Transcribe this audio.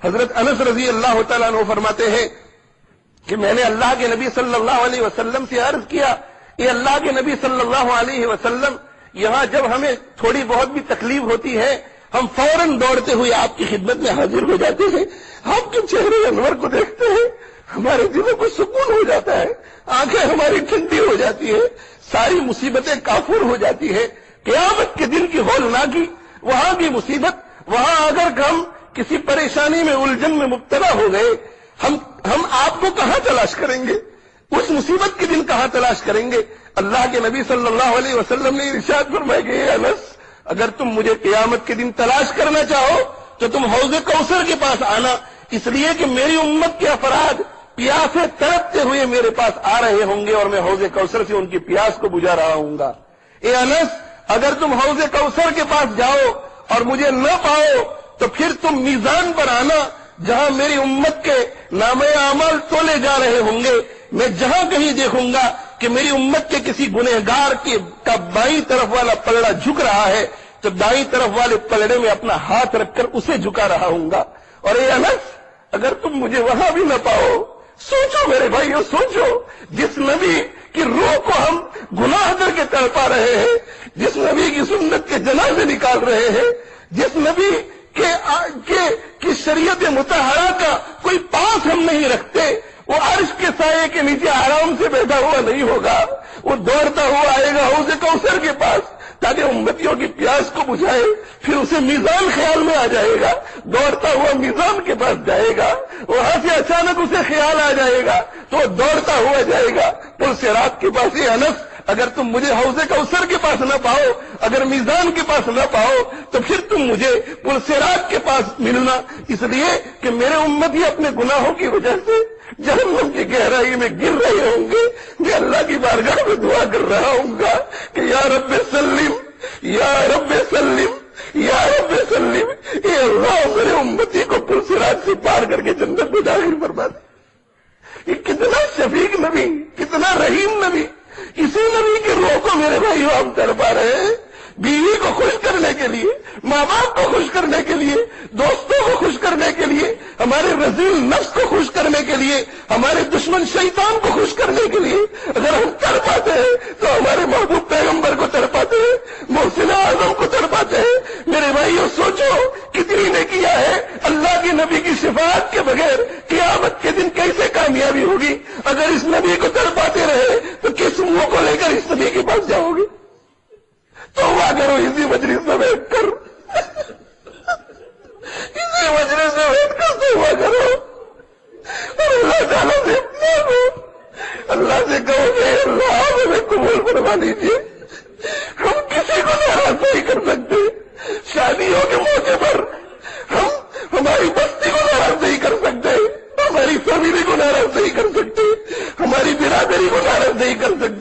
حضرت انس رضی اللہ تعالیٰ عنہ فرماتے ہیں کہ میں نے اللہ کے نبی صلی اللہ علیہ وسلم سے عرض کیا، اے اللہ کے نبی صلی اللہ علیہ وسلم، یہاں جب ہمیں تھوڑی بہت بھی تکلیف ہوتی ہے ہم فوراً دوڑتے ہوئے آپ کی خدمت میں حاضر ہو جاتے ہیں، آپ کے چہرے انور کو دیکھتے ہیں، ہمارے دلوں کو سکون ہو جاتا ہے، آنکھیں ہماری ٹھنڈی ہو جاتی ہے، ساری مصیبتیں کافور ہو جاتی ہے۔ قیامت کے دن کی ہولناکی، وہاں کی مصیبت، وہاں اگر ہم کسی پریشانی میں الجھن میں مبتلا ہو گئے، ہم آپ کو کہاں تلاش کریں گے؟ اس مصیبت کے دن کہاں تلاش کریں گے؟ اللہ کے نبی صلی اللہ علیہ وسلم نے ارشاد فرمایا کہ اے انس، اگر تم مجھے قیامت کے دن تلاش کرنا چاہو تو تم حوض کوثر کے پاس آنا، اس لیے کہ میری امت کے افراد پیاسے تڑپتے ہوئے میرے پاس آ رہے ہوں گے اور میں حوض کوثر سے ان کی پیاس کو بجھا رہا ہوں گا۔ اے انس، اگر تم حوض کوثر کے پاس جاؤ اور مجھے نہ پاؤ تو پھر تم میزان پر آنا، جہاں میری امت کے نامہ اعمال تولے جا رہے ہوں گے، میں جہاں کہیں دیکھوں گا کہ میری امت کے کسی گنہگار کا بائیں طرف والا پلڑا جھک رہا ہے تو دائیں طرف والے پلڑے میں اپنا ہاتھ رکھ کر اسے جھکا رہا ہوں گا۔ اور اے انس، اگر تم مجھے وہاں بھی نہ پاؤ، سوچو میرے بھائیو، سوچو، جس نبی کی روح کو ہم گناہ کر کے تڑپا رہے ہیں، جس نبی کی سنت کے جنازے نکال رہے ہیں، جس نبی کی شریعت مطہرہ کا کوئی پاس ہم نہیں رکھتے، وہ عرش کے سائے کے نیچے آرام سے بیٹھا ہوا نہیں ہوگا، وہ دوڑتا ہوا آئے گا حوض کوثر کے پاس تاکہ امتیوں کی پیاس کو بجھائے، پھر اسے میزان خیال میں آ جائے گا، دوڑتا ہوا میزان کے پاس جائے گا، وہاں سے اچانک اسے خیال آ جائے گا تو وہ دوڑتا ہوا جائے گا پل صراط کے پاس۔ اے انس، اگر تم مجھے حوض کوثر کے پاس نہ پاؤ، اگر میزان کے پاس نہ پاؤ تو پھر تم مجھے پل صراط کے پاس ملنا، اس لیے کہ میرے امتی اپنے گناہوں کی وجہ سے جہنم کی گہرائی میں گر رہے ہوں گے۔ میں اللہ کی بارگاہ میں دعا کر رہا ہوں گا کہ یا رب سلم، یا رب سلم، یا رب سلم، اے اللہ میرے امتی کو پل صراط سے پار کر کے جنت میں داخل فرما دے۔ یہ کتنا شفیق نبی، کتنا رحیم نبی، اسی نبی کی روح کو میرے بھائیو ہم تڑپا رہے ہیں۔ بیوی کو خوش کرنے کے لیے، ماں باپ کو خوش کرنے کے لیے، دوستوں کو خوش کرنے کے لیے، ہمارے رذیل نفس کو خوش کرنے کے لیے، ہمارے دشمن شیطان کو خوش کرنے کے لیے اگر ہم تڑپاتے ہیں تو ہمارے محبوب پیغمبر کو تڑپاتے ہیں، محسن اعظم کو تڑپاتے ہیں۔ میرے بھائیو سوچو کتنی نے کیا ہے، اللہ کے نبی کی شفاعت کے بغیر قیامت کے دن کیسے کامیابی ہوگی؟ اگر اس نبی کو تڑپاتے رہے تو کس منہ کو لے کر اس نبی کے پاس جاؤ گے؟ توبہ کرو اسی مجلس میں بیٹھ کر، اسی مجلس میں بیٹھ کر توبہ کرو اور اللہ تعالیٰ سے مانگو، اللہ سے کہو کہ اللہ آپ ہمیں قبول فرما لیجیے۔ ہم کسی کو ناراض نہیں کر سکتے، شادیوں کے موقع پر ہم ہماری بستی کو ناراض نہیں کر سکتے، ہماری فیملی کو ناراض نہیں کر سکتے، ہماری برادری کو ناراض نہیں کر سکتے،